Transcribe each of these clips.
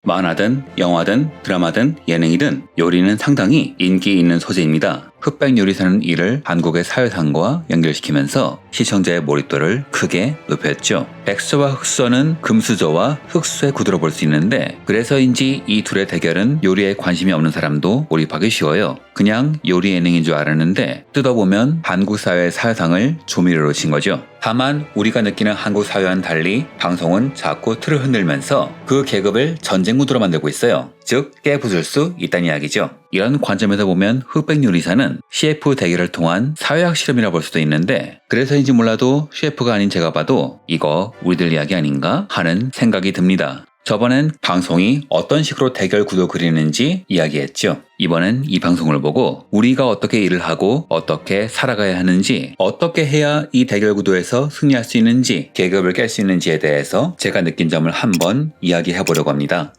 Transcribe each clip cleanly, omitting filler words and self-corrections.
만화든 영화든 드라마든 예능이든 요리는 상당히 인기 있는 소재입니다. 흑백 요리사는 이를 한국의 사회상과 연결시키면서 시청자의 몰입도를 크게 높였죠. 백수와 흑수저는 금수저와 흑수의 구도로 볼 수 있는데 그래서인지 이 둘의 대결은 요리에 관심이 없는 사람도 몰입하기 쉬워요. 그냥 요리 예능인 줄 알았는데 뜯어보면 한국 사회의 사회상을 조미료로 친 거죠. 다만 우리가 느끼는 한국 사회와는 달리 방송은 자꾸 틀을 흔들면서 그 계급을 전쟁 구도로 만들고 있어요. 즉 깨부술 수 있다는 이야기죠. 이런 관점에서 보면 흑백 요리사는 CF 대결을 통한 사회학 실험이라 볼 수도 있는데 그래서인지 몰라도 CF가 아닌 제가 봐도 이거 우리들 이야기 아닌가 하는 생각이 듭니다. 저번엔 방송이 어떤 식으로 대결 구도 그리는지 이야기했죠. 이번엔 이 방송을 보고 우리가 어떻게 일을 하고 어떻게 살아가야 하는지 어떻게 해야 이 대결 구도에서 승리할 수 있는지 계급을 깰 수 있는지에 대해서 제가 느낀 점을 한번 이야기해 보려고 합니다.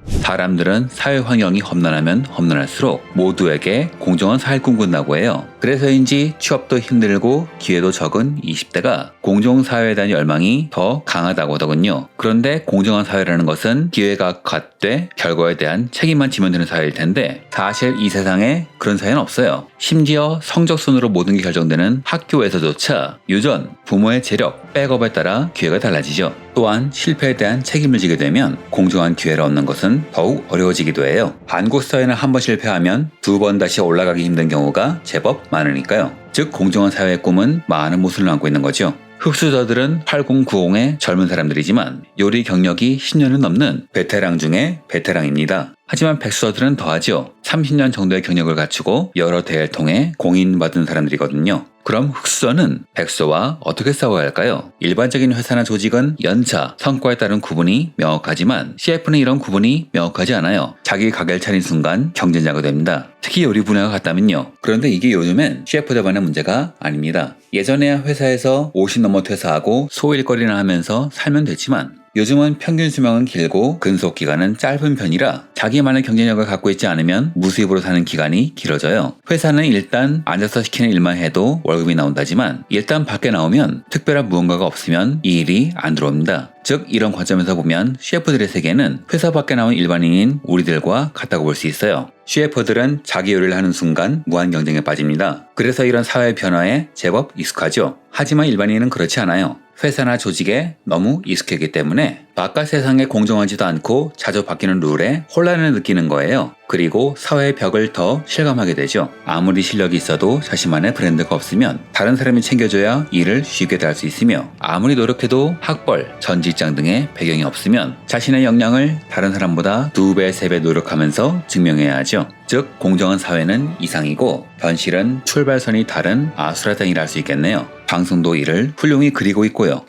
사람들은 사회 환경이 험난하면 험난할수록 모두에게 공정한 사회를 꿈꾼다고 해요. 그래서인지 취업도 힘들고 기회도 적은 20대가 공정사회에 대한 열망이 더 강하다고 하더군요. 그런데 공정한 사회라는 것은 기회가 갖되 결과에 대한 책임만 지면 되는 사회일 텐데 사실 이 세상에 그런 사회는 없어요. 심지어 성적 순으로 모든 게 결정되는 학교에서조차 유전, 부모의 재력, 백업에 따라 기회가 달라지죠. 또한 실패에 대한 책임을 지게 되면 공정한 기회를 얻는 것은 더욱 어려워지기도 해요. 한국 사회는 한 번 실패하면 두 번 다시 올라가기 힘든 경우가 제법 많으니까요. 즉 공정한 사회의 꿈은 많은 모순을 안고 있는 거죠. 흑수저들은 8090의 젊은 사람들이지만 요리 경력이 10년은 넘는 베테랑 중에 베테랑입니다. 하지만 백수저들은 더하죠. 30년 정도의 경력을 갖추고 여러 대회를 통해 공인받은 사람들이거든요. 그럼 흑수저는 백수와 어떻게 싸워야 할까요? 일반적인 회사나 조직은 연차, 성과에 따른 구분이 명확하지만 CF는 이런 구분이 명확하지 않아요. 자기 가게를 차린 순간 경쟁자가 됩니다. 특히 요리 분야가 같다면요. 그런데 이게 요즘엔 CF들만의 문제가 아닙니다. 예전에야 회사에서 50 넘어 퇴사하고 소일거리나 하면서 살면 됐지만 요즘은 평균 수명은 길고 근속 기간은 짧은 편이라 자기만의 경쟁력을 갖고 있지 않으면 무수입으로 사는 기간이 길어져요. 회사는 일단 앉아서 시키는 일만 해도 월급이 나온다지만 일단 밖에 나오면 특별한 무언가가 없으면 이 일이 안 들어옵니다. 즉 이런 관점에서 보면 CF들의 세계는 회사 밖에 나온 일반인인 우리들과 같다고 볼 수 있어요. CF들은 자기 요리를 하는 순간 무한 경쟁에 빠집니다. 그래서 이런 사회 변화에 제법 익숙하죠. 하지만 일반인은 그렇지 않아요. 회사나 조직에 너무 익숙했기 때문에 바깥 세상에 공정하지도 않고 자주 바뀌는 룰에 혼란을 느끼는 거예요. 그리고 사회의 벽을 더 실감하게 되죠. 아무리 실력이 있어도 자신만의 브랜드가 없으면 다른 사람이 챙겨줘야 일을 쉽게 다 할 수 있으며 아무리 노력해도 학벌, 전 직장 등의 배경이 없으면 자신의 역량을 다른 사람보다 2배, 3배 노력하면서 증명해야 하죠. 즉 공정한 사회는 이상이고 현실은 출발선이 다른 아수라장이라 할 수 있겠네요. 방송도 이를 훌륭히 그리고 있고요.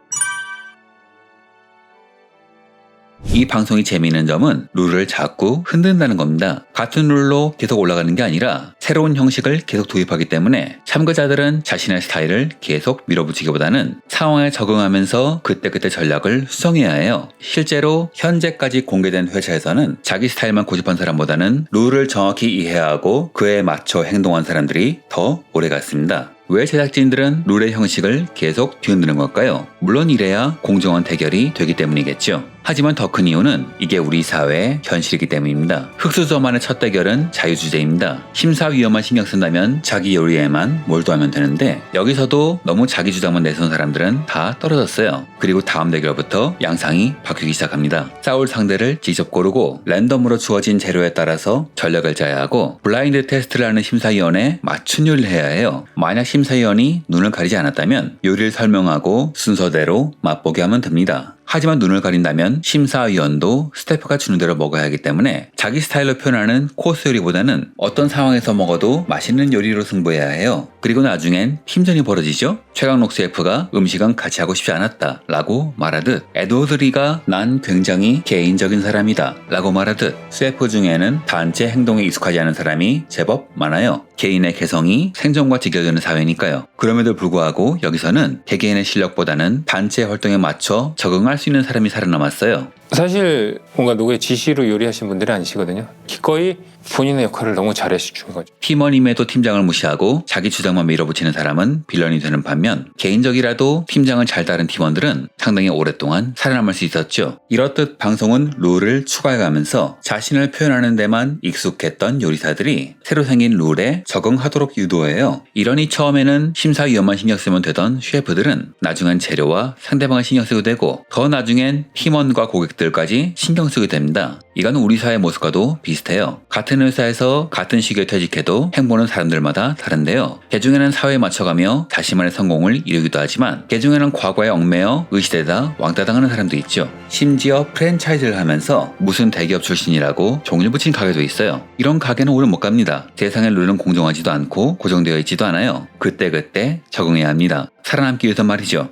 이 방송이 재미있는 점은 룰을 자꾸 흔든다는 겁니다. 같은 룰로 계속 올라가는 게 아니라 새로운 형식을 계속 도입하기 때문에 참가자들은 자신의 스타일을 계속 밀어붙이기보다는 상황에 적응하면서 그때그때 전략을 수정해야 해요. 실제로 현재까지 공개된 회차에서는 자기 스타일만 고집한 사람보다는 룰을 정확히 이해하고 그에 맞춰 행동한 사람들이 더 오래갔습니다. 왜 제작진들은 룰의 형식을 계속 뒤흔드는 걸까요? 물론 이래야 공정한 대결이 되기 때문이겠죠. 하지만 더 큰 이유는 이게 우리 사회의 현실이기 때문입니다. 흑수저만의 첫 대결은 자유주제입니다. 심사위원만 신경 쓴다면 자기 요리에만 몰두하면 되는데 여기서도 너무 자기 주장만 내세운 사람들은 다 떨어졌어요. 그리고 다음 대결부터 양상이 바뀌기 시작합니다. 싸울 상대를 직접 고르고 랜덤으로 주어진 재료에 따라서 전략을 짜야 하고 블라인드 테스트를 하는 심사위원에 맞춘 요리를 해야 해요. 만약 심사위원이 눈을 가리지 않았다면 요리를 설명하고 순서대로 맛보게 하면 됩니다. 하지만 눈을 가린다면 심사위원도 스태프가 주는 대로 먹어야 하기 때문에 자기 스타일로 표현하는 코스 요리보다는 어떤 상황에서 먹어도 맛있는 요리로 승부해야 해요. 그리고 나중엔 팀전이 벌어지죠. 최강록 CF가 음식은 같이 하고 싶지 않았다 라고 말하듯 에드워드 리가 난 굉장히 개인적인 사람이다 라고 말하듯 CF 중에는 단체 행동에 익숙하지 않은 사람이 제법 많아요. 개인의 개성이 생존과 직결되는 사회니까요. 그럼에도 불구하고 여기서는 개개인의 실력보다는 단체 활동에 맞춰 적응할 수 있는 사람이 살아남았어요. 사실 뭔가 누구의 지시로 요리하신 분들이 아니시거든요. 기꺼이 본인의 역할을 너무 잘해주는 거죠. 팀원임에도 팀장을 무시하고 자기 주장만 밀어붙이는 사람은 빌런이 되는 반면 개인적이라도 팀장을 잘 따른 팀원들은 상당히 오랫동안 살아남을 수 있었죠. 이렇듯 방송은 룰을 추가해가면서 자신을 표현하는 데만 익숙했던 요리사들이 새로 생긴 룰에 적응하도록 유도해요. 이러니 처음에는 심사위원만 신경 쓰면 되던 셰프들은 나중엔 재료와 상대방을 신경 쓰게 되고 더 나중엔 팀원과 고객들까지 신경 쓰게 됩니다. 이건 우리 사회 모습과도 비슷해요. 같은 회사에서 같은 시기에 퇴직해도 행보는 사람들마다 다른데요. 개중에는 사회에 맞춰가며 자신만의 성공을 이루기도 하지만 개중에는 과거에 얽매여 의시되다 왕따 당하는 사람도 있죠. 심지어 프랜차이즈를 하면서 무슨 대기업 출신이라고 종일 붙인 가게도 있어요. 이런 가게는 오래 못 갑니다. 세상의 룰은 공정하지도 않고 고정되어 있지도 않아요. 그때그때 적응해야 합니다. 살아남기 위해서 말이죠.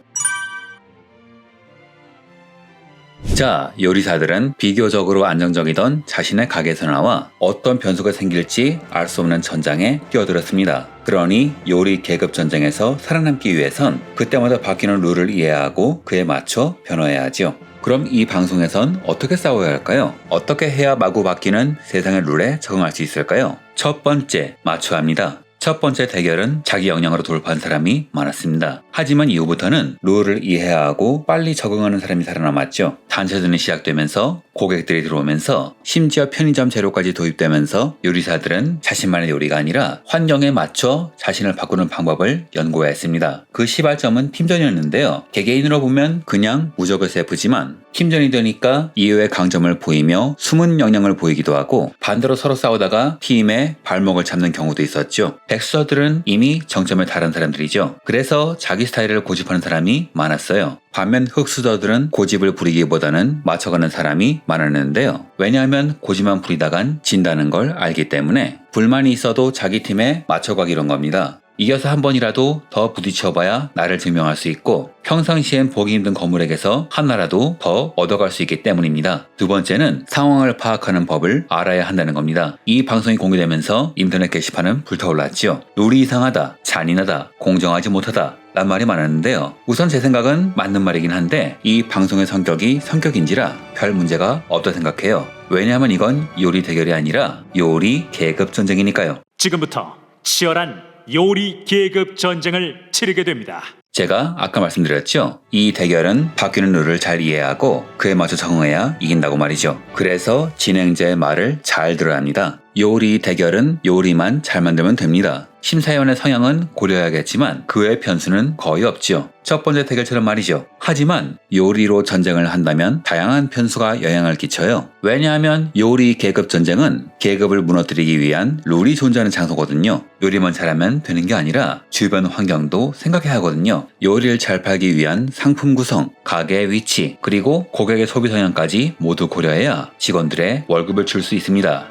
자, 요리사들은 비교적으로 안정적이던 자신의 가게에서 나와 어떤 변수가 생길지 알 수 없는 전장에 뛰어들었습니다. 그러니 요리 계급 전쟁에서 살아남기 위해선 그때마다 바뀌는 룰을 이해하고 그에 맞춰 변화해야 하죠. 그럼 이 방송에선 어떻게 싸워야 할까요? 어떻게 해야 마구 바뀌는 세상의 룰에 적응할 수 있을까요? 첫 번째, 맞춰야 합니다. 첫 번째 대결은 자기 역량으로 돌파한 사람이 많았습니다. 하지만 이후부터는 룰을 이해하고 빨리 적응하는 사람이 살아남았죠. 단체전이 시작되면서 고객들이 들어오면서 심지어 편의점 재료까지 도입되면서 요리사들은 자신만의 요리가 아니라 환경에 맞춰 자신을 바꾸는 방법을 연구해야 했습니다. 그 시발점은 팀전이었는데요. 개개인으로 보면 그냥 무적의 셰프지만 팀전이 되니까 이외의 강점을 보이며 숨은 역량을 보이기도 하고 반대로 서로 싸우다가 팀의 발목을 잡는 경우도 있었죠. 백수저들은 이미 정점에 달한 사람들이죠. 그래서 자기 스타일을 고집하는 사람이 많았어요. 반면 흑수저들은 고집을 부리기보다는 맞춰가는 사람이 많았는데요. 왜냐하면 고집만 부리다간 진다는 걸 알기 때문에 불만이 있어도 자기 팀에 맞춰가기로 한 겁니다. 이겨서 한 번이라도 더 부딪혀봐야 나를 증명할 수 있고 평상시엔 보기 힘든 건물에게서 하나라도 더 얻어갈 수 있기 때문입니다. 두 번째는 상황을 파악하는 법을 알아야 한다는 겁니다. 이 방송이 공개되면서 인터넷 게시판은 불타올랐죠. 룰이 이상하다, 잔인하다, 공정하지 못하다 란 말이 많았는데요. 우선 제 생각은 맞는 말이긴 한데 이 방송의 성격이 성격인지라 별 문제가 없다 생각해요. 왜냐하면 이건 요리 대결이 아니라 요리 계급 전쟁이니까요. 지금부터 치열한 요리 계급 전쟁을 치르게 됩니다. 제가 아까 말씀드렸죠. 이 대결은 바뀌는 룰을 잘 이해하고 그에 맞춰 적응해야 이긴다고 말이죠. 그래서 진행자의 말을 잘 들어야 합니다. 요리 대결은 요리만 잘 만들면 됩니다. 심사위원의 성향은 고려해야겠지만 그 외의 변수는 거의 없지요. 첫 번째 대결처럼 말이죠. 하지만 요리로 전쟁을 한다면 다양한 변수가 영향을 끼쳐요. 왜냐하면 요리 계급 전쟁은 계급을 무너뜨리기 위한 룰이 존재하는 장소거든요. 요리만 잘하면 되는 게 아니라 주변 환경도 생각해야 하거든요. 요리를 잘 팔기 위한 상품 구성, 가게의 위치, 그리고 고객의 소비 성향까지 모두 고려해야 직원들의 월급을 줄 수 있습니다.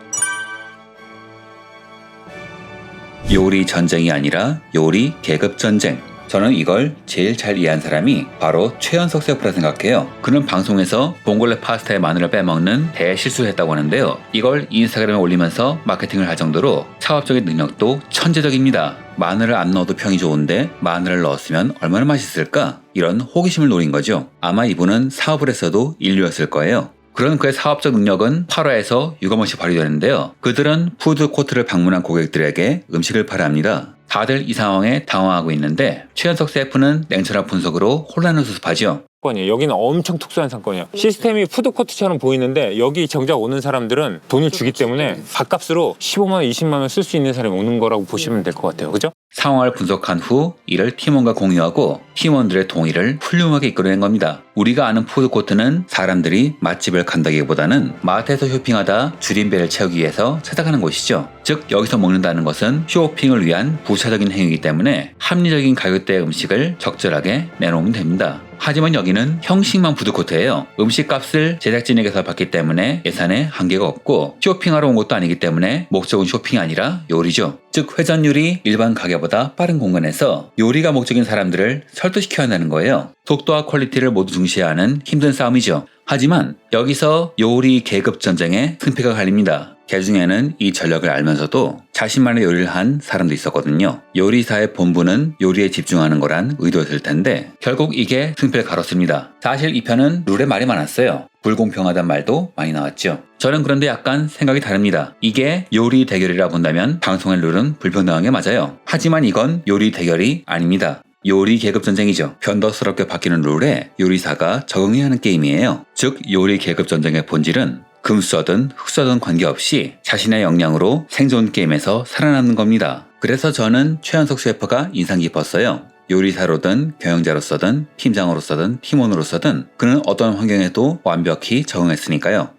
요리 전쟁이 아니라 요리 계급 전쟁. 저는 이걸 제일 잘 이해한 사람이 바로 최연석 셰프라 생각해요. 그는 방송에서 봉골레 파스타에 마늘을 빼먹는 대실수를 했다고 하는데요. 이걸 인스타그램에 올리면서 마케팅을 할 정도로 사업적인 능력도 천재적입니다. 마늘을 안 넣어도 평이 좋은데 마늘을 넣었으면 얼마나 맛있을까? 이런 호기심을 노린 거죠. 아마 이분은 사업을 했어도 인류였을 거예요. 그런 그의 사업적 능력은 8화에서 유감없이 발휘되는데요. 그들은 푸드코트를 방문한 고객들에게 음식을 팔아 합니다. 다들 이 상황에 당황하고 있는데 최연석 셰프는 냉철한 분석으로 혼란을 수습하죠. 여기는 엄청 특수한 상권이에요. 시스템이 푸드코트처럼 보이는데 여기 정작 오는 사람들은 돈을 주기 때문에 밥값으로 15만 원, 20만 원 쓸 수 있는 사람이 오는 거라고 보시면 될 것 같아요. 그죠? 상황을 분석한 후 이를 팀원과 공유하고 팀원들의 동의를 훌륭하게 이끌어낸 겁니다. 우리가 아는 푸드코트는 사람들이 맛집을 간다기보다는 마트에서 쇼핑하다 줄인 배를 채우기 위해서 찾아가는 곳이죠. 즉 여기서 먹는다는 것은 쇼핑을 위한 부차적인 행위이기 때문에 합리적인 가격대의 음식을 적절하게 내놓으면 됩니다. 하지만 여기는 형식만 푸드코트예요. 음식값을 제작진에게서 받기 때문에 예산에 한계가 없고 쇼핑하러 온 것도 아니기 때문에 목적은 쇼핑이 아니라 요리죠. 즉 회전율이 일반 가게보다 빠른 공간에서 요리가 목적인 사람들을 설득시켜야 한다는 거예요. 속도와 퀄리티를 모두 중시해야 하는 힘든 싸움이죠. 하지만 여기서 요리 계급 전쟁에 승패가 갈립니다. 그 중에는 이 전력을 알면서도 자신만의 요리를 한 사람도 있었거든요. 요리사의 본분은 요리에 집중하는 거란 의도였을 텐데 결국 이게 승패를 가렸습니다. 사실 이 편은 룰에 말이 많았어요. 불공평하단 말도 많이 나왔죠. 저는 그런데 약간 생각이 다릅니다. 이게 요리 대결이라 본다면 방송의 룰은 불평등한 게 맞아요. 하지만 이건 요리 대결이 아닙니다. 요리 계급 전쟁이죠. 변덕스럽게 바뀌는 룰에 요리사가 적응해야 하는 게임이에요. 즉 요리 계급 전쟁의 본질은 금수저든 흙수저든 관계없이 자신의 역량으로 생존 게임에서 살아남는 겁니다. 그래서 저는 최현석 셰프가 인상 깊었어요. 요리사로든 경영자로서든 팀장으로서든 팀원으로서든 그는 어떤 환경에도 완벽히 적응했으니까요.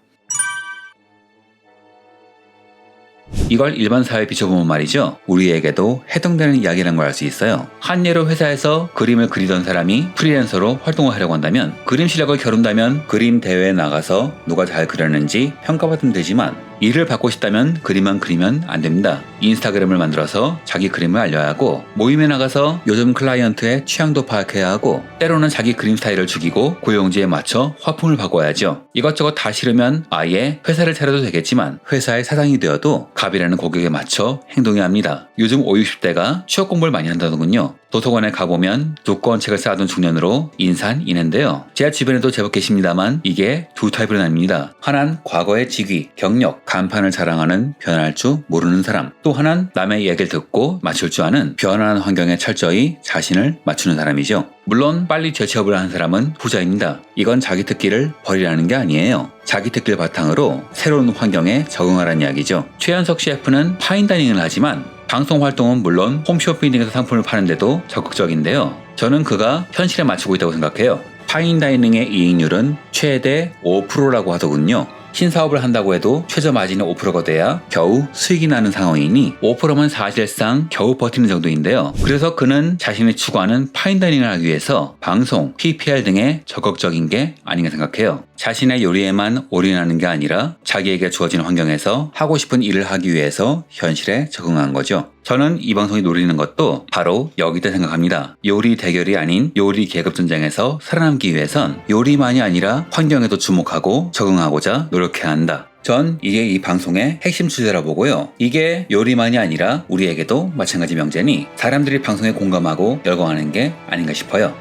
이걸 일반 사회에 비춰보면 말이죠. 우리에게도 해당되는 이야기라는 걸 알 수 있어요. 한 예로 회사에서 그림을 그리던 사람이 프리랜서로 활동을 하려고 한다면 그림 실력을 겨룬다면 그림 대회에 나가서 누가 잘 그렸는지 평가받으면 되지만 일을 받고 싶다면 그림만 그리면 안 됩니다. 인스타그램을 만들어서 자기 그림을 알려야 하고 모임에 나가서 요즘 클라이언트의 취향도 파악해야 하고 때로는 자기 그림 스타일을 죽이고 고용주에 맞춰 화풍을 바꿔야죠. 이것저것 다 싫으면 아예 회사를 차려도 되겠지만 회사의 사장이 되어도 갑이라는 고객에 맞춰 행동해야 합니다. 요즘 50, 60대가 취업 공부를 많이 한다는군요. 도서관에 가보면 두꺼운 책을 쌓아둔 중년으로 인산인해인데요. 제 주변에도 제법 계십니다만 이게 두 타입으로 나뉩니다. 하나는 과거의 직위, 경력, 간판을 자랑하는 변할 줄 모르는 사람. 또 하나는 남의 이야기를 듣고 맞출 줄 아는 변화하는 환경에 철저히 자신을 맞추는 사람이죠. 물론 빨리 재취업을 한 사람은 부자입니다. 이건 자기 특기를 버리라는 게 아니에요. 자기 특기를 바탕으로 새로운 환경에 적응하라는 이야기죠. 최현석 셰프는 파인다이닝을 하지만 방송 활동은 물론 홈쇼핑 등에서 상품을 파는데도 적극적인데요. 저는 그가 현실에 맞추고 있다고 생각해요. 파인다이닝의 이익률은 최대 5%라고 하더군요. 신사업을 한다고 해도 최저 마진이 5%가 돼야 겨우 수익이 나는 상황이니 5%면 사실상 겨우 버티는 정도인데요. 그래서 그는 자신이 추구하는 파인다이닝을 하기 위해서 방송, PPL 등에 적극적인 게 아닌가 생각해요. 자신의 요리에만 올인하는 게 아니라 자기에게 주어진 환경에서 하고 싶은 일을 하기 위해서 현실에 적응한 거죠. 저는 이 방송이 노리는 것도 바로 여기다 생각합니다. 요리 대결이 아닌 요리 계급 전쟁에서 살아남기 위해선 요리만이 아니라 환경에도 주목하고 적응하고자 노력해야 한다. 전 이게 이 방송의 핵심 주제라 보고요. 이게 요리만이 아니라 우리에게도 마찬가지 명제니 사람들이 방송에 공감하고 열광하는 게 아닌가 싶어요.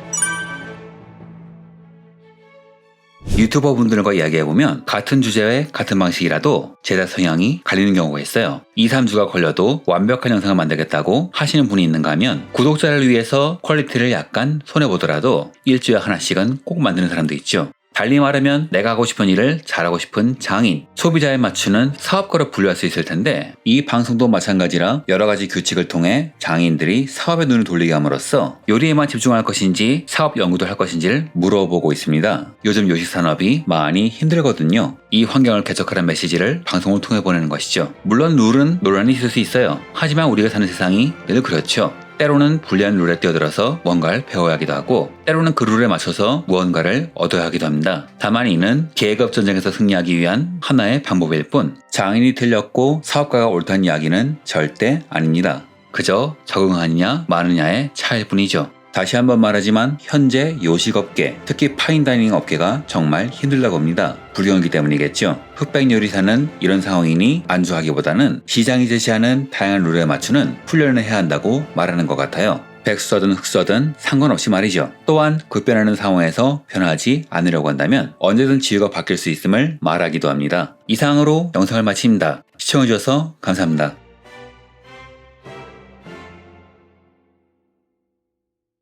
유튜버 분들과 이야기해보면 같은 주제의 같은 방식이라도 제작 성향이 갈리는 경우가 있어요. 2, 3주가 걸려도 완벽한 영상을 만들겠다고 하시는 분이 있는가 하면 구독자를 위해서 퀄리티를 약간 손해보더라도 일주일에 하나씩은 꼭 만드는 사람도 있죠. 달리 말하면 내가 하고 싶은 일을 잘하고 싶은 장인, 소비자에 맞추는 사업가로 분류할 수 있을 텐데 이 방송도 마찬가지라 여러 가지 규칙을 통해 장인들이 사업에 눈을 돌리게 함으로써 요리에만 집중할 것인지 사업 연구도 할 것인지를 물어보고 있습니다. 요즘 요식 산업이 많이 힘들거든요. 이 환경을 개척하라는 메시지를 방송을 통해 보내는 것이죠. 물론 룰은 논란이 있을 수 있어요. 하지만 우리가 사는 세상이 늘 그렇죠. 때로는 불리한 룰에 뛰어들어서 뭔가를 배워야 하기도 하고 때로는 그 룰에 맞춰서 무언가를 얻어야 하기도 합니다. 다만 이는 계급 전쟁에서 승리하기 위한 하나의 방법일 뿐 장인이 틀렸고 사업가가 옳다는 이야기는 절대 아닙니다. 그저 적응하느냐 마느냐의 차이일 뿐이죠. 다시 한번 말하지만 현재 요식업계, 특히 파인다이닝 업계가 정말 힘들다고 봅니다. 불경기 때문이겠죠. 흑백 요리사는 이런 상황이니 안주하기보다는 시장이 제시하는 다양한 룰에 맞추는 훈련을 해야 한다고 말하는 것 같아요. 백수든 흑수든 상관없이 말이죠. 또한 급변하는 상황에서 변하지 않으려고 한다면 언제든 지위가 바뀔 수 있음을 말하기도 합니다. 이상으로 영상을 마칩니다. 시청해주셔서 감사합니다.